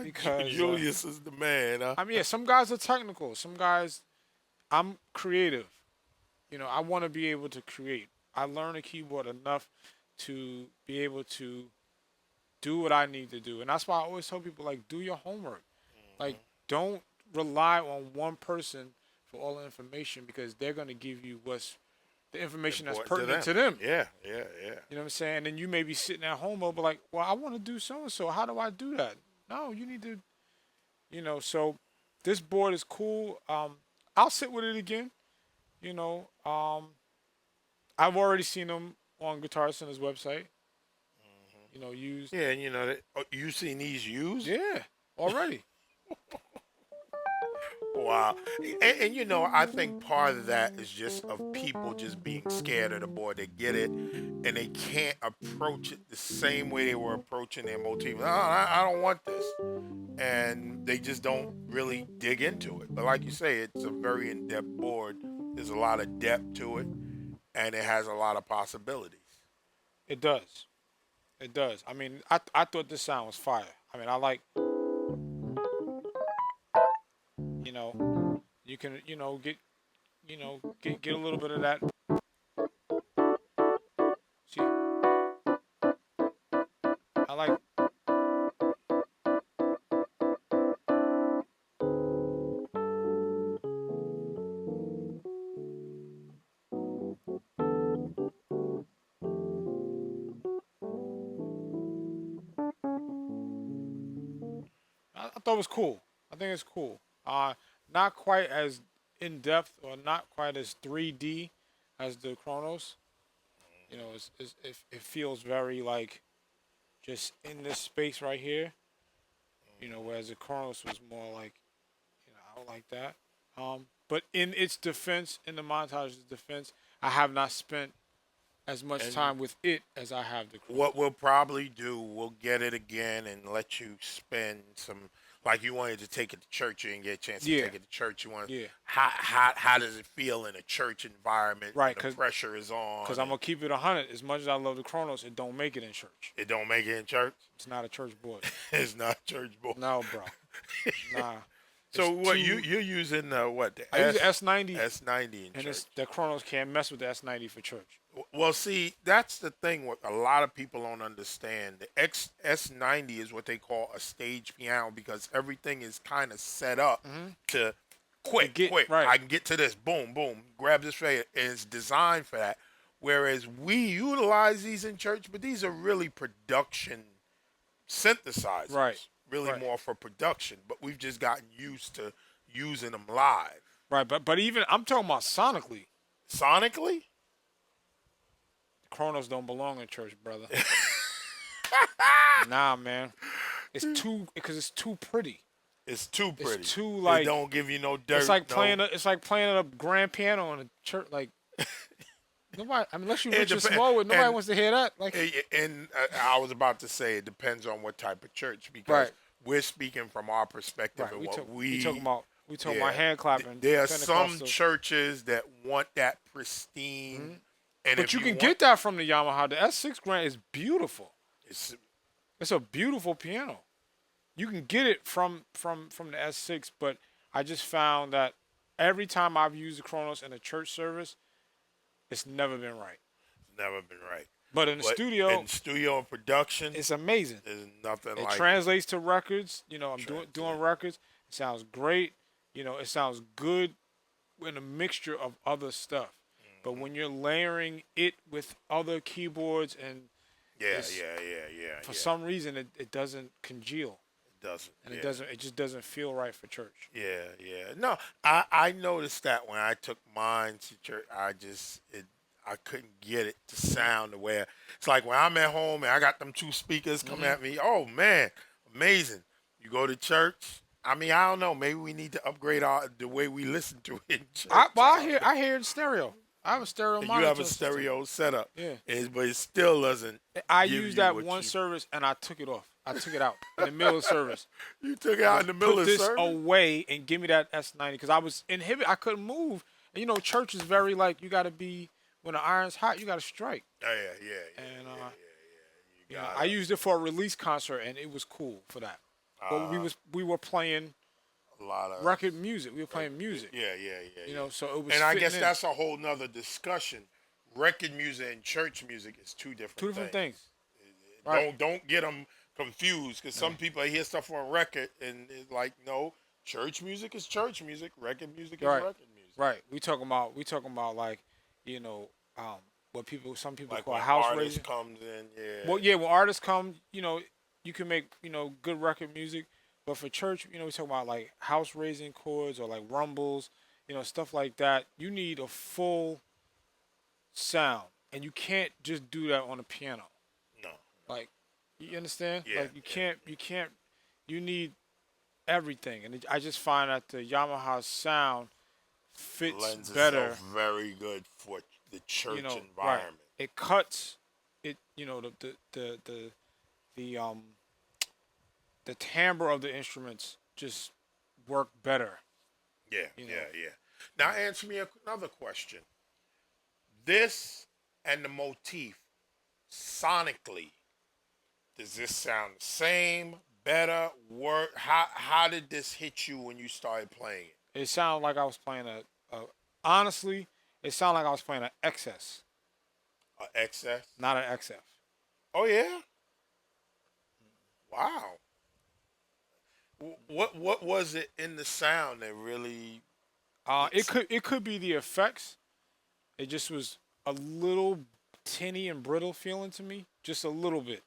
because Julius is the man, huh? I mean, yeah, some guys are technical. Some guys, I'm creative. I want to be able to create. I learned a keyboard enough to be able to do what I need to do. And that's why I always tell people, like, do your homework. Like, don't rely on one person for all the information because they're going to give you what's the information that's Important to pertinent them. to them. Yeah, yeah, yeah. You know what I'm saying? And then you may be sitting at home, but like, well, I want to do so and so. How do I do that? No, you need to, so this board is cool. I'll sit with it again. You know, I've already seen them on Guitar Center's website. Used. Yeah, and you seen these used? Yeah, already. Wow. I think part of that is just of people just being scared of the board. They get it and they can't approach it the same way they were approaching their motif. No, I don't want this. And they just don't really dig into it. But like you say, it's a very in depth board. There's a lot of depth to it and it has a lot of possibilities. It does. It does. I mean, I thought this sound was fire. I mean, I like, you can, get a little bit of that. See, I like. I thought it was cool. I think it's cool. Not quite as in depth or not quite as 3D as the Kronos. It feels very like just in this space right here. Whereas the Kronos was more like, I don't like that. But in its defense, in the montage's defense, I have not spent as much And time with it as I have the Kronos. what we'll probably do, we'll get it again and let you spend some. Like you wanted to take it to church, you didn't get a chance to Yeah, take it to church. You want yeah, how does it feel in a church environment when right. the pressure is on Cause I'm and gonna keep it 100. As much as I love the Kronos, it don't make it in church. it don't make it in church? It's not a church board. It's not church boy. No, bro. Nah. So It's what too. you're using what the I use the S90, S90 in and church? the Kronos can't mess with the S90 for church. Well, see, that's the thing. What a lot of people don't understand. The S90 is what they call a stage piano because everything is kind of set up to quick, get quick. right. I can get to this, boom, boom, grab this right. And it's designed for that. Whereas we utilize these in church, but these are really production synthesizers. Right. Really Right. more for production. But we've just gotten used to using them live. Right, but even I'm talking about sonically. Sonically? Kronos don't belong in church, brother. Nah, man. It's too pretty. It's too pretty. It's too It like don't give you no dirt. it's like no, playing a grand piano in a church. Like nobody. I mean, unless you're It rich and depen- small, with nobody and- wants to hear that. Like And I was about to say it depends on what type of church because Right. we're speaking from our perspective right, and we what talk, we we talking about we talking yeah. about hand clapping. There are some Pentecostal. churches that want that pristine, and But if you can want, get that from the Yamaha. The S6 Grand is beautiful. it's, It's a beautiful piano. You can get it from the S6, but I just found that every time I've used the Kronos in a church service, it's never been right. never been right. But in the But studio, in studio and production, it's amazing. there's nothing It like translates to records. I'm doing Translate. records. It sounds great. It sounds good in a mixture of other stuff. But when you're layering it with other keyboards and yeah, it's- yeah. for some reason it doesn't congeal it doesn't. and yeah. it just doesn't feel right for church. Yeah. No, I noticed that when I took mine to church, I couldn't get it to sound the way it's like when I'm at home and I got them two speakers coming Hmm. at me. Oh man, amazing! You go to church. I mean, I don't know. Maybe we need to upgrade the way we listen to it in church. Well, I don't know. I hear it in stereo. I have a stereo And you have a monitoring system. stereo setup, Yeah. but it still doesn't I give used you that what one you. service and I took it off. I took it out in the middle of service. You took it I out said, in the middle put of this service. away and give me that S90 because I was inhibited. I couldn't move. And you know, church is very like you got to be when the iron's hot, you got to strike. Oh yeah, yeah, yeah, And yeah, yeah. You I gotta used it for a release concert and it was cool for that. But uh, we were playing a lot of record music. We were playing music. yeah, yeah, yeah, You yeah. know, so it was And I fitting guess in. that's a whole nother discussion. Record music and church music is two Two different different things. things. Right. Don't get them confused because some people hear stuff on record and it's like no, church music is church music, record music is Right. record music. Right. We talking about like, you know, what some people Like call when house artist raising. comes in, yeah, Well, yeah, when artists come, you can make, good record music. But for church, we talking about like house raising chords or like rumbles, stuff like that. You need a full sound, and you can't just do that on a piano. no, Like, you understand? yeah, Like, you need everything. And I just find that the Yamaha sound fits lends better. itself very good for the church Right? environment. It cuts it. The the timbre of the instruments just work better. Yeah, You know. yeah, yeah. Now answer me another question. This and the motif sonically, does this sound the same, better, worse? How did this hit you when you started playing it? It sounded like I was playing honestly, it sounded like I was playing an XS, XS? not an XF. Oh yeah. Wow. What was it in the sound that really? It could be the effects. It just was a little tinny and brittle feeling to me, just a little bit.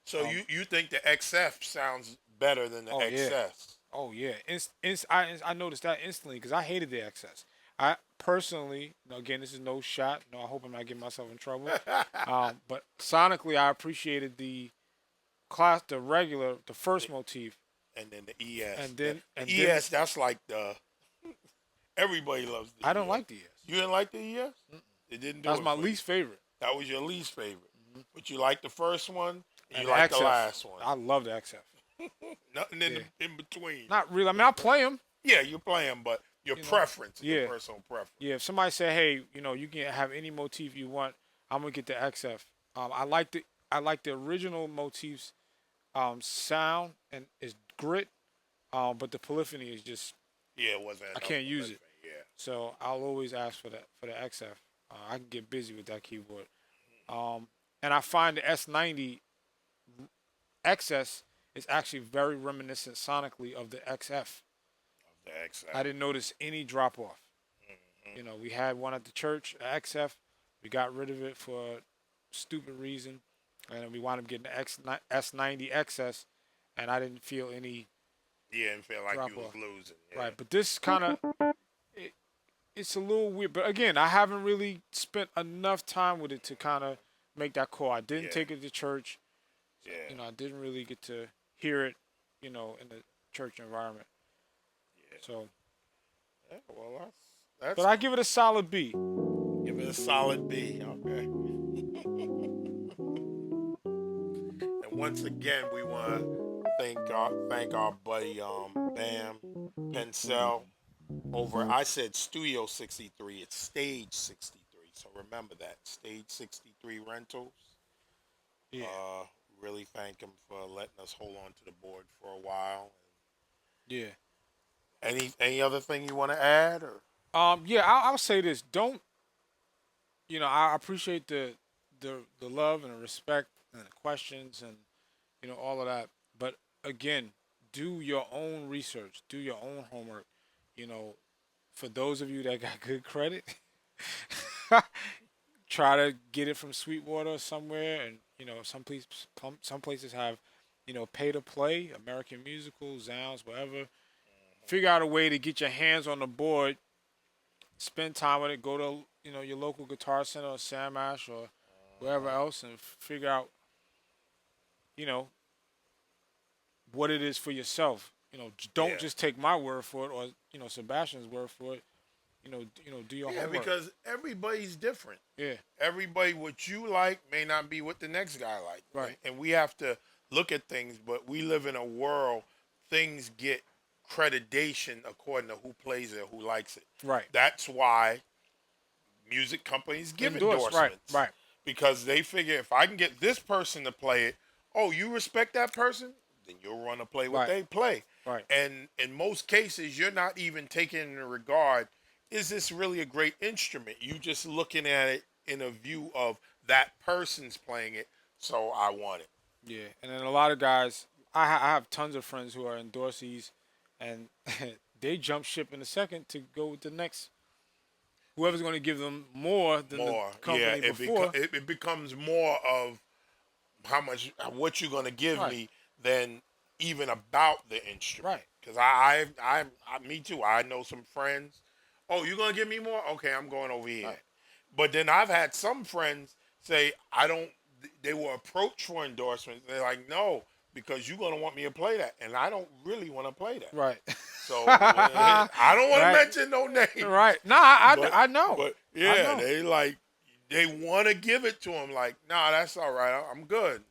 So Um, you think the XF sounds better than the oh yeah, XS? oh yeah. I noticed that instantly because I hated the XS. I personally, again, this is no shot. No, I hope I'm not getting myself in trouble. But sonically, I appreciated the first motif, And then the ES. and then The ES, that's like the everybody loves the I don't ES. like the ES. You didn't like the ES? It didn't do That's it my for least favorite. you. That was your least favorite. But you liked the first one and And you the liked the XF, last one. I love the XF. Nothing in Yeah. in between. Not really. I mean, I play them. Yeah, you're playing, but your preference, Yeah. your personal preference. Yeah. If somebody say, "Hey, you can have any motif you want," I'm gonna get the XF. I like the original motifs sound and is grit, but the polyphony is just Yeah, it wasn't. I enough can't use it. Yeah. So I'll always ask for the XF. I can get busy with that keyboard. And I find the S90 XS is actually very reminiscent sonically of the XF. The XF. I didn't notice any drop off. We had one at the church, a XF. We got rid of it for a stupid reason, and then we wound up getting the S90 XS, and I didn't feel any Yeah, and feel like drop you was off. losing. Yeah. Right, but this kind of it's a little weird. But again, I haven't really spent enough time with it to kind of make that call. I didn't Yeah. take it to church. Yeah. I didn't really get to hear it, in the church environment. Yeah. So, Yeah, well, that's but I give it a solid B. give it a solid B. Okay. And once again, we want to thank our buddy Bam Pencil over. I said Studio 63. It's Stage 63. So remember that Stage 63 Rentals. Yeah. Really thank him for letting us hold on to the board for a while. Yeah. Any other thing you want to add or? Yeah. I'll say this. Don't. I appreciate the love and the respect and the questions and all of that. But again, do your own research. Do your own homework. For those of you that got good credit, try to get it from Sweetwater somewhere, and some places have pay to play, American Musical, Zounds, whatever. Figure out a way to get your hands on the board spend time with it. Go to your local Guitar Center or Sam Ash or wherever else, and figure out you know what it is for yourself. Don't Yeah. just take my word for it or Sebastian's word for it. Do your Yeah, homework. because everybody's different. Yeah, Everybody, what you like may not be what the next guy like, right, and we have to look at things. But we live in a world, things get accreditation according to who plays it, who likes it. right. That's why music companies give Endorse, right, endorsements, right, because they figure if I can get this person to play it, oh, you respect that person, then you'll want to play what right, they play. right. And in most cases, you're not even taking into regard, is this really a great instrument? You just looking at it in a view of that person's playing it, so I want it. Yeah, and then a lot of guys, I have tons of friends who are endorsees, and they jump ship in a second to go with the next whoever's going to give them more than the More, yeah, company before. it becomes more of how much, what you're gonna give Right, me than even about the instrument. right, Because me too. I know some friends. Oh, you gonna give me more? Okay, I'm going over here. right, But then I've had some friends say I don't. They were approached for endorsements. They're like, no, because you're gonna want me to play that, and I don't really want to play that. right, So I don't want to right, mention no names. right. Nah, But I know, but I yeah, know. they want to give it to him. Like, nah, that's all right. I'm good.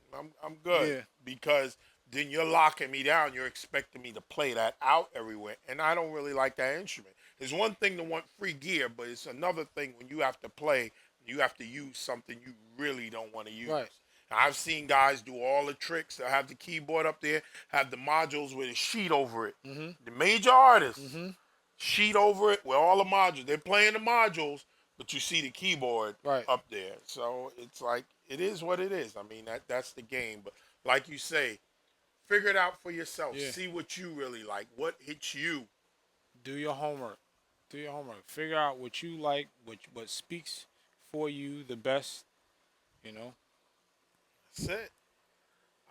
I'm good, Yeah, because then you're locking me down. You're expecting me to play that out everywhere, and I don't really like that instrument. It's one thing to want free gear, but it's another thing when you have to play. You have to use something you really don't want to use. right. I've seen guys do all the tricks. They'll have the keyboard up there, have the modules with a sheet over it. Mhm, The major artists, mhm. sheet over it with all the modules. They're playing the modules, but you see the keyboard Right. up there. So it's like, it is what it is. I mean, that's the game. But like you say, figure it out for yourself. Yeah. See what you really like. What hits you. Do your homework. Do your homework. Figure out what you like, what speaks for you the best. You know. That's it.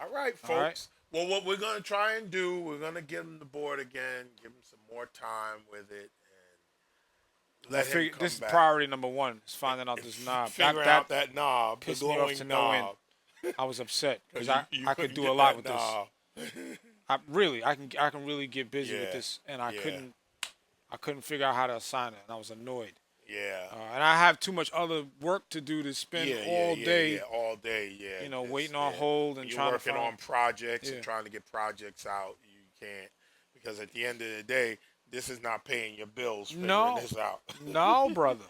All right, All right. folks. Well, what we're gonna try and do, we're gonna give him the board again, give him some more time with it, and Well, let him come this is back. priority number one. Is finding out this knob. Figuring That out that knob, the pissed me off glowing to no end. knob, I was upset because because you I could couldn't do a get lot that with this. knob. I can really get busy with Yeah, this, and I yeah, couldn't figure out how to assign it, and I was annoyed. yeah. And I have too much other work to do to spend all day, all day, yeah. waiting on hold and You're trying to working find. on projects Yeah. and trying to get projects out. You can't, because at the end of the day, this is not paying your bills. Figuring No, this out. no, brother.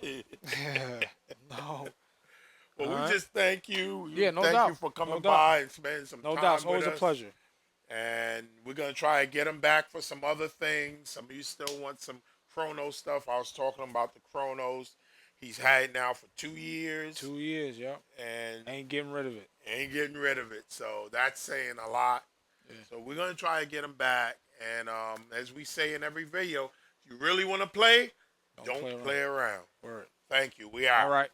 No. Well, All we right. just thank you. Yeah, no Thank doubt. you for No coming doubt. by and spending some No time doubt. It's with always a us. pleasure. And we're gonna try and get him back for some other things. Some of you still want some Kronos stuff. I was talking about the Kronos. He's had it now for 2 years 2 years, yep. and Ain't getting rid of it. ain't getting rid of it. So that's saying a lot. Yeah. So we're gonna try and get him back. And as we say in every video, if you really want to play, don't Don't play around. play around. Word. Thank you. We All out. right.